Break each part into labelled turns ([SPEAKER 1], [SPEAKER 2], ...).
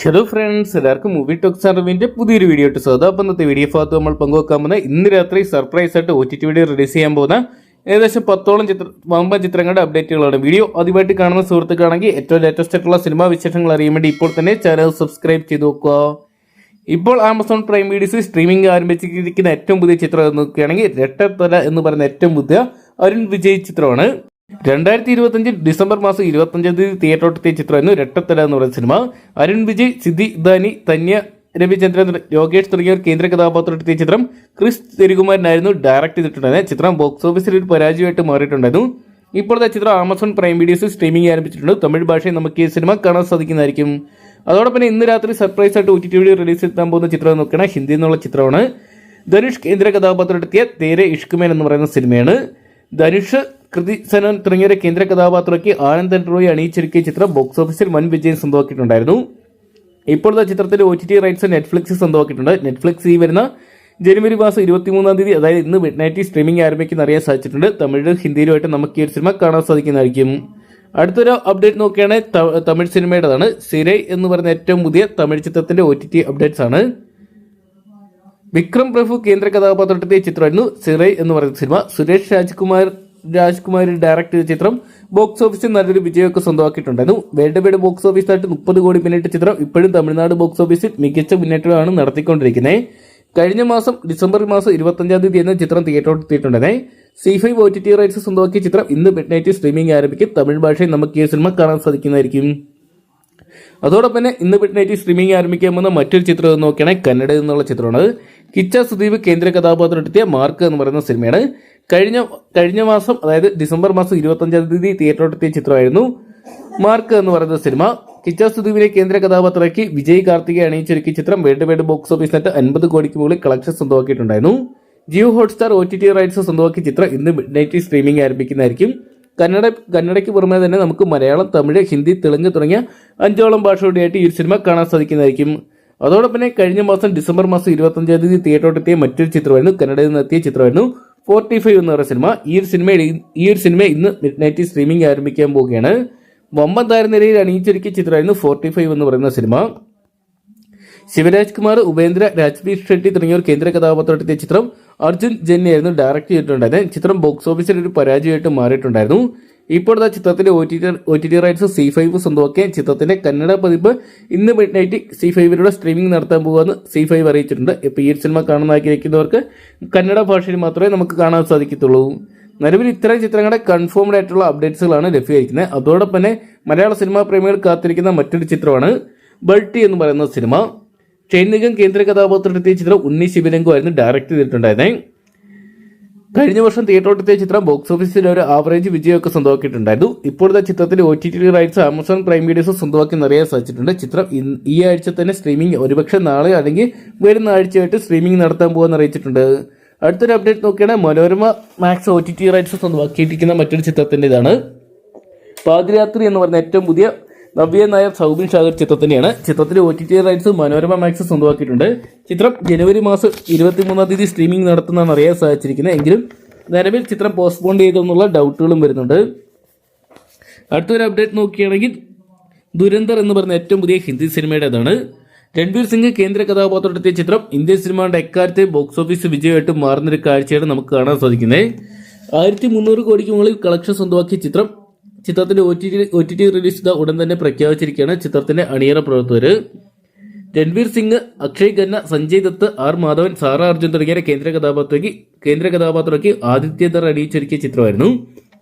[SPEAKER 1] Hello friends, എല്ലാവർക്കും movie talks അറിവിന്റെ പുതിയൊരു വീഡിയോ ഇട്ട് സ്വാഗതം. അപ്പം ഇന്നത്തെ വീഡിയോ ഭാഗത്ത് നമ്മൾ പങ്കുവെക്കാൻ പോകുന്ന ഇന്ന് രാത്രി സർപ്രൈസ് ആയിട്ട് OTT വീഡിയോ റിലീസ് ചെയ്യാൻ പോകുന്ന ഏകദേശം 10ഓളം വമ്പൻ ചിത്രങ്ങളുടെ അപ്ഡേറ്റുകളാണ്. വീഡിയോ ആദ്യമായിട്ട് കാണുന്ന സുഹൃത്തുക്കളാണെങ്കിൽ ഏറ്റവും ലേറ്റസ്റ്റ് ആയിട്ടുള്ള സിനിമാ വിശേഷങ്ങൾ അറിയാൻ വേണ്ടി ഇപ്പോൾ തന്നെ ചാനൽ സബ്സ്ക്രൈബ് ചെയ്ത് നോക്കുക. ഇപ്പോൾ ആമസോൺ പ്രൈം വീഡിയോസ് സ്ട്രീമിംഗ് ആരംഭിച്ചിരിക്കുന്ന ഏറ്റവും പുതിയ ചിത്രം നോക്കുകയാണെങ്കിൽ രട്ടത്തല എന്ന് പറയുന്ന ഏറ്റവും പുതിയ അരുൺ വിജയ് ചിത്രമാണ്. 2025 ഡിസംബർ മാസം 25 തീയതി തിയേറ്ററോട്ടെത്തിയ ചിത്രമായിരുന്നു രട്ടത്തല എന്ന് പറയുന്ന സിനിമ. അരുൺ വിജയ്, സിദ്ധി ഇദാനി, ധന്യ രവിചന്ദ്രൻ, യോഗേഷ് തുടങ്ങിയവർ കേന്ദ്ര കഥാപാത്രമെത്തിയ ചിത്രം ക്രിസ് തിരുകുമാരനായിരുന്നു ഡയറക്ട് ചെയ്തിട്ടുണ്ടായിരുന്നത്. ചിത്രം ബോക്സ് ഓഫീസിൽ ഒരു പരാജയമായിട്ട് മാറിയിട്ടുണ്ടായിരുന്നു. ഇപ്പോഴത്തെ ചിത്രം ആമസോൺ പ്രൈം വീഡിയോസ് സ്ട്രീമിംഗ് ആരംഭിച്ചിട്ടുണ്ട്. തമിഴ് ഭാഷയിൽ നമുക്ക് ഈ സിനിമ കാണാൻ സാധിക്കുന്നതായിരിക്കും. അതോടൊപ്പം ഇന്ന് രാത്രി സർപ്രൈസ് ആയിട്ട് OTT വീഡിയോ റിലീസ് എത്താൻ പോകുന്ന ചിത്രം നോക്കുകയാണ് ഹിന്ദി എന്നുള്ള ചിത്രമാണ്. ധനുഷ് കേന്ദ്ര കഥാപാത്രമെത്തിയ തേരെ ഇഷ്കുമേൻ എന്ന് പറയുന്ന സിനിമയാണ്. ധനുഷ്, കൃതി സനൻ തുടങ്ങിയവരെ കേന്ദ്ര കഥാപാത്രമാക്കി ആനന്ദൻ റോയ് അണിയിച്ചൊരുക്കിയ ചിത്രം ബോക്സ് ഓഫീസിൽ വൻ വിജയം സ്വന്തമാക്കിയിട്ടുണ്ടായിരുന്നു. ഇപ്പോഴത്തെ ചിത്രത്തിന്റെ OTT റൈറ്റ്സ് നെറ്റ്ഫ്ലിക്സ് സ്വന്തമാക്കിയിട്ടുണ്ട്. നെറ്റ്ഫ്ലിക്സ് ഈ വരുന്ന ജനുവരി മാസം 23 തീയതി, അതായത് ഇന്ന് മിഡ് നൈറ്റ് സ്ട്രീമിംഗ് ആരംഭിക്കുന്ന അറിയാൻ സാധിച്ചിട്ടുണ്ട്. തമിഴിലും ഹിന്ദിയിലുമായിട്ട് നമുക്ക് ഈ ഒരു സിനിമ കാണാൻ സാധിക്കുന്നതായിരിക്കും. അടുത്തൊരു അപ്ഡേറ്റ് നോക്കുകയാണെങ്കിൽ തമിഴ് സിനിമയുടേതാണ്. സിരൈ എന്ന് പറയുന്ന ഏറ്റവും പുതിയ തമിഴ് ചിത്രത്തിന്റെ OTT അപ്ഡേറ്റ്സ് ആണ്. വിക്രം പ്രഭു കേന്ദ്ര കഥാപാത്രത്തിന്റെ ചിത്രമായിരുന്നു സിറൈ എന്ന് പറയുന്ന സിനിമ. സുരേഷ് രാജ്കുമാർ ഡയറക്ട് ചെയ്ത ചിത്രം ബോക്സ് ഓഫീസിൽ നല്ലൊരു വിജയമൊക്കെ സ്വന്തമാക്കിയിട്ടുണ്ടായിരുന്നു. വേൾഡ് വൈഡ് ബോക്സ് ഓഫീസായിട്ട് 30 കോടി പിന്നിട്ട ചിത്രം ഇപ്പോഴും തമിഴ്നാട് ബോക്സ് ഓഫീസിൽ മികച്ച മുന്നേറ്റമാണ് നടത്തിക്കൊണ്ടിരിക്കുന്നത്. കഴിഞ്ഞ മാസം ഡിസംബർ മാസം 25 തീയതി എന്ന ചിത്രം തിയേറ്ററോട്ടെത്തിയിട്ടുണ്ടായിരുന്നേ. C5 OTT റൈറ്റ്സ് സ്വന്തമാക്കിയ ചിത്രം ഇന്ന് മിഡ് നൈറ്റ് സ്ട്രീമിംഗ് ആരംഭിക്കും. തമിഴ് ഭാഷയിൽ നമുക്ക് ഈ സിനിമ കാണാൻ സാധിക്കുന്നതായിരിക്കും. അതോടൊപ്പം തന്നെ ഇന്ന് മിഡ് നൈറ്റ് സ്ട്രീമിംഗ് ആരംഭിക്കാൻ പോകുന്ന മറ്റൊരു ചിത്രം നോക്കുകയാണെങ്കിൽ കന്നഡ എന്നുള്ള ചിത്രമാണ്. കിച്ച സുദീപ് കേന്ദ്ര കഥാപാത്രം എത്തിയ മാർക്ക് എന്ന് പറയുന്ന സിനിമയാണ്. കഴിഞ്ഞ മാസം, അതായത് ഡിസംബർ മാസം 25 തീയതി തിയേറ്ററോട്ടെത്തിയ ചിത്രമായിരുന്നു മാർക്ക് എന്ന് പറയുന്ന സിനിമ. കിച്ച സുദീപിനെ കേന്ദ്ര കഥാപാത്രമാക്കി വിജയ് കാർത്തികയെ അണിയിച്ചൊരുക്കിയ ചിത്രം വേൾഡ് വൈഡ് ബോക്സ് ഓഫീസിനായിട്ട് 50 കോടിക്ക് മുകളിൽ കളക്ഷൻ സ്വന്തമാക്കിയിട്ടുണ്ടായിരുന്നു. ജിയോ ഹോട്ട്സ്റ്റാർ OTT റൈറ്റ്സ് സ്വന്തമാക്കിയ ചിത്രം ഇന്ന് മിഡ് നൈറ്റ് സ്ട്രീമിംഗ് ആരംഭിക്കുന്നതായിരിക്കും. കന്നഡയ്ക്ക് പുറമെ തന്നെ നമുക്ക് മലയാളം, തമിഴ്, ഹിന്ദി, തെലുങ്ക് തുടങ്ങിയ 5ഓളം ഭാഷയോടെയായിട്ട് ഈ സിനിമ കാണാൻ സാധിക്കുന്നതായിരിക്കും. അതോടൊപ്പം തന്നെ കഴിഞ്ഞ മാസം ഡിസംബർ മാസം 25 തീയതി തിയേറ്ററോട്ടെത്തിയ മറ്റൊരു ചിത്രമായിരുന്നു, കന്നഡയിൽ നിന്ന് എത്തിയ ചിത്രമായിരുന്നു 45 എന്ന് പറയുന്ന സിനിമ. ഈ ഒരു സിനിമ ഇന്ന് മിഡ് നൈറ്റ് സ്ട്രീമിംഗ് ആരംഭിക്കാൻ പോവുകയാണ്. വമ്പൻ താരനിരയിൽ അണിയിച്ചൊരുക്കിയ ചിത്രമായിരുന്നു 45 എന്ന് പറയുന്ന സിനിമ. ശിവരാജ് കുമാർ, ഉപേന്ദ്ര, രാജ്ബീർ ഷെട്ടി തുടങ്ങിയവർ കേന്ദ്ര കഥാപാത്രമെത്തിയ ചിത്രം അർജുൻ ജെന്നിയായിരുന്നു ഡയറക്ട് ചെയ്തിട്ടുണ്ടായിരുന്നത്. ചിത്രം ബോക്സ് ഓഫീസിൽ ഒരു പരാജയമായിട്ട് മാറിയിട്ടുണ്ടായിരുന്നു. ഇപ്പോഴത്തെ ചിത്രത്തിന്റെ OTT റൈറ്റ്സ് C5 സ്വന്തമാക്കിയ ചിത്രത്തിന്റെ കന്നഡ പതിപ്പ് ഇന്ന് മിഡ് നൈറ്റ് C5 സ്ട്രീമിംഗ് നടത്താൻ പോകുമെന്ന് C5 അറിയിച്ചിട്ടുണ്ട്. ഇപ്പോൾ ഈ സിനിമ കാണാൻ ആഗ്രഹിക്കുന്നവർക്ക് കന്നഡ ഭാഷയിൽ മാത്രമേ നമുക്ക് കാണാൻ സാധിക്കത്തുള്ളൂ. നിലവിൽ ഇത്തരം ചിത്രങ്ങളുടെ കൺഫേംഡ് ആയിട്ടുള്ള അപ്ഡേറ്റ്സുകളാണ് ലഭ്യമായിരിക്കുന്നത്. അതോടൊപ്പം തന്നെ മലയാള സിനിമാ പ്രേമികൾ കാത്തിരിക്കുന്ന മറ്റൊരു ചിത്രമാണ് ബൾട്ടി എന്ന് പറയുന്ന സിനിമ. ഷൈനികം കേന്ദ്ര കഥാപാത്രമെത്തിയ ചിത്രം ഉണ്ണി ശിവരംഗു ആയിരുന്നു ഡയറക്ട് ചെയ്തിട്ടുണ്ടായിരുന്നത്. കഴിഞ്ഞ വർഷം തിയേറ്ററോട്ടെത്തിയ ചിത്രം ബോക്സ് ഓഫീസിൽ ഒരു ആവറേജ് വിജയമൊക്കെ സ്വന്തമാക്കിയിട്ടുണ്ടായിരുന്നു. ഇപ്പോഴത്തെ ചിത്രത്തിന്റെ OTT rights Amazon prime videos സ്വന്തമാക്കി അറിയാൻ സാധിച്ചിട്ടുണ്ട്. ചിത്രം ഈ ആഴ്ച തന്നെ സ്ട്രീമിംഗ്, ഒരുപക്ഷെ നാളെ അല്ലെങ്കിൽ വരുന്ന ആഴ്ചയായിട്ട് സ്ട്രീമിംഗ് നടത്താൻ പോകുമെന്ന് അറിയിച്ചിട്ടുണ്ട്. അടുത്തൊരു അപ്ഡേറ്റ് നോക്കിയാണ് മനോരമ മാക്സ് OTT റൈറ്റ്സ് സ്വന്തമാക്കിയിരിക്കുന്ന മറ്റൊരു ചിത്രത്തിന്റെ ഇതാണ്. പാതിരാത്രി എന്ന് പറയുന്ന ഏറ്റവും പുതിയ നവ്യ നായർ, സൗബിൻ ഷാഗർ ചിത്രത്തിന്റെയാണ്. ചിത്രത്തിന്റെ OTT റൈറ്റ്സ് മനോരമ മാക്സ് സ്വന്തമാക്കിയിട്ടുണ്ട്. ചിത്രം ജനുവരി മാസം 23 തീയതി സ്ട്രീമിംഗ് നടത്തുന്നതാണ് അറിയാൻ സാധിച്ചിരിക്കുന്നത്. എങ്കിലും നിലവിൽ ചിത്രം പോസ്റ്റ്പോൺ ചെയ്തെന്നുള്ള ഡൗട്ടുകളും വരുന്നുണ്ട്. അടുത്തൊരു അപ്ഡേറ്റ് നോക്കുകയാണെങ്കിൽ ദുരന്തർ എന്ന് പറയുന്ന ഏറ്റവും പുതിയ ഹിന്ദി സിനിമയുടേതാണ്. രൺബീർ സിംഗ് കേന്ദ്ര കഥാപാത്രമെത്തിയ ചിത്രം ഇന്ത്യൻ സിനിമയുടെ എക്കാലത്തെ ബോക്സ് ഓഫീസ് വിജയമായിട്ട് മാറുന്നൊരു കാഴ്ചയാണ് നമുക്ക് കാണാൻ സാധിക്കുന്നത്. 1300 കോടിക്ക് മുകളിൽ കളക്ഷൻ സ്വന്തമാക്കിയ ചിത്രത്തിന്റെ OTT റിലീസ് ഉടൻ തന്നെ പ്രഖ്യാപിച്ചിരിക്കുകയാണ് ചിത്രത്തിന്റെ അണിയറ പ്രവർത്തകർ. രൺബീർ സിംഗ്, അക്ഷയ് ഖന്ന, സഞ്ജയ് ദത്ത്, R മാധവൻ, സാറ അർജുൻ തുടങ്ങിയ കേന്ദ്ര കഥാപാത്രമാക്കി ആദിത്യധർ അണിയിച്ചൊരുക്കിയ ചിത്രമായിരുന്നു.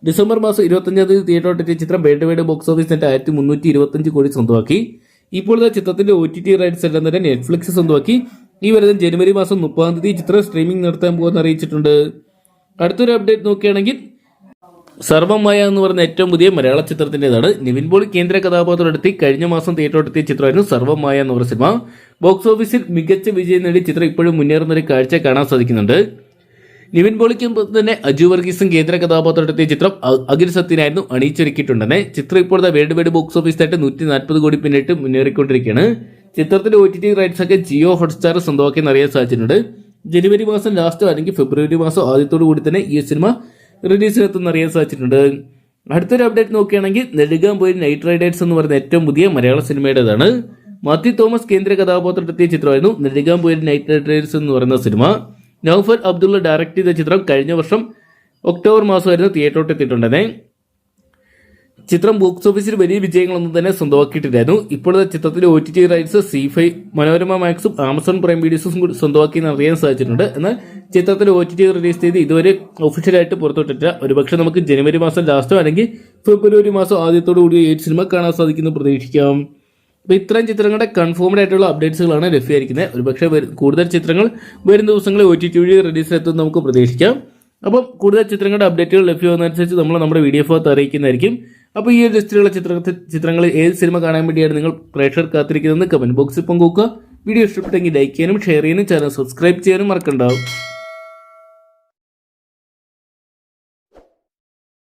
[SPEAKER 1] ഡിസംബർ മാസം 25 തീയതി തിയേറ്ററോട്ടെത്തിയ ചിത്രം വേൾഡ് വൈഡ് ബോക്സ് ഓഫീസിന്റെ 1325 കോടി സ്വന്തമാക്കി. ഇപ്പോഴത്തെ ചിത്രത്തിന്റെ OTT റൈറ്റ്സ് എല്ലാം തന്നെ നെറ്റ്ഫ്ലിക്സ് സ്വന്തമാക്കി. ഈ വരുന്ന ജനുവരി മാസം 30 തീയതി ചിത്രം സ്ട്രീമിംഗ് നടത്താൻ പോകുമെന്ന് അറിയിച്ചിട്ടുണ്ട്. അടുത്തൊരു അപ്ഡേറ്റ് നോക്കുകയാണെങ്കിൽ സർവമായ എന്ന് പറയുന്ന ഏറ്റവും പുതിയ മലയാള ചിത്രത്തിന്റേതാണ്. നിവിൻ പോളി കേന്ദ്ര കഥാപാത്രമെടുത്തി കഴിഞ്ഞ മാസം തിയേറ്ററോട്ടെത്തിയ ചിത്രമായിരുന്നു സർവമായ എന്ന് പറയുന്ന സിനിമ. ബോക്സ് ഓഫീസിൽ മികച്ച വിജയം നേടി ചിത്രം ഇപ്പോഴും മുന്നേറുന്നൊരു കാഴ്ച കാണാൻ സാധിക്കുന്നുണ്ട്. നിവിൻ പോളിക്കും തന്നെ അജു വർഗീസും കേന്ദ്ര കഥാപാത്രമെത്തിയ ചിത്രം അഖിൽ സത്യനായിരുന്നു അണിയിച്ചൊരുക്കിയിട്ടുണ്ടെന്ന്. ചിത്രം ഇപ്പോഴത്തെ വേൾഡ് വൈഡ് ബോക്സ് ഓഫീസായിട്ട് 140 കോടി പിന്നിട്ട് മുന്നേറിക്കൊണ്ടിരിക്കുകയാണ്. ചിത്രത്തിന്റെ OTT റൈറ്റ്സ് ഒക്കെ ജിയോ ഹോട്ട്സ്റ്റാർ സ്വന്തമാക്കിയെന്ന് അറിയാൻ സാധിച്ചിട്ടുണ്ട്. ജനുവരി മാസം ലാസ്റ്റോ അല്ലെങ്കിൽ ഫെബ്രുവരി മാസം ആദ്യത്തോടു കൂടി തന്നെ ഈ സിനിമ റിലീസിനെത്തുന്ന അറിയാൻ സാധിച്ചിട്ടുണ്ട്. അടുത്തൊരു അപ്ഡേറ്റ് നോക്കുകയാണെങ്കിൽ നെടുങ്കാംപൊയിൽ നൈറ്റ് റൈഡേഴ്സ് എന്ന് പറയുന്ന ഏറ്റവും പുതിയ മലയാള സിനിമയുടേതാണ്. മാത്യു തോമസ് കേന്ദ്ര കഥാപാത്രത്തെത്തിയ ചിത്രമായിരുന്നു നെടുങ്കാംപൊയിൽ നൈറ്റ് റൈഡേഴ്സ് എന്ന് പറയുന്ന സിനിമ. നൗഫൽ അബ്ദുള്ള ഡയറക്ട് ചെയ്ത ചിത്രം കഴിഞ്ഞ വർഷം ഒക്ടോബർ മാസമായിരുന്നു തിയേറ്ററിൽ എത്തിയിട്ടുണ്ടെന്നേ. ചിത്രം ബോക്സ് ഓഫീസിൽ വലിയ വിജയങ്ങളൊന്നും തന്നെ സ്വന്തമാക്കിയിട്ടില്ലായിരുന്നു. ഇപ്പോഴത്തെ ചിത്രത്തിന്റെ OTT റൈറ്റ്സ് സി5, മനോരമ മാക്സും ആമസോൺ പ്രൈം വീഡിയോസും കൂടി സ്വന്തമാക്കിയെന്ന് അറിയാൻ സാധിച്ചിട്ടുണ്ട്. എന്നാൽ ചിത്രത്തിന്റെ OTT റിലീസ് ചെയ്ത് ഇതുവരെ ഒഫീഷ്യലായിട്ട് പുറത്തുവിട്ടിട്ടില്ല. ഒരുപക്ഷെ നമുക്ക് ജനുവരി മാസം ലാസ്റ്റോ അല്ലെങ്കിൽ ഫെബ്രുവരി മാസം ആദ്യത്തോടു കൂടി ഈ സിനിമ കാണാൻ സാധിക്കുന്നു പ്രതീക്ഷിക്കാം. അപ്പോൾ ഇത്രയും ചിത്രങ്ങളുടെ കൺഫേംഡ് ആയിട്ടുള്ള അപ്ഡേറ്റ്സുകളാണ് ലഭ്യമായിരിക്കുന്നത്. ഒരുപക്ഷെ കൂടുതൽ ചിത്രങ്ങൾ വരും ദിവസങ്ങളിൽ OTT വഴി റിലീസിലെത്തും നമുക്ക് പ്രതീക്ഷിക്കാം. അപ്പം കൂടുതൽ ചിത്രങ്ങളുടെ അപ്ഡേറ്റുകൾ ലഭ്യമാകുന്നതനുസരിച്ച് നമ്മൾ നമ്മുടെ വീഡിയോ ഭാഗത്ത് അറിയിക്കുന്നതായിരിക്കും. അപ്പോൾ ഈ ഒരു ലിസ്റ്റിലുള്ള ചിത്രങ്ങളിൽ ഏത് സിനിമ കാണാൻ വേണ്ടിയാണ് നിങ്ങൾ പ്രേക്ഷകർ കാത്തിരിക്കുന്നതെന്ന് കമന്റ് ബോക്സിൽ പങ്കുവെക്കുക. വീഡിയോ ഇഷ്ടപ്പെട്ടെങ്കിൽ ലൈക്ക് ചെയ്യാനും ഷെയർ ചെയ്യാനും ചാനൽ സബ്സ്ക്രൈബ് ചെയ്യാനും മറക്കണ്ടാവും.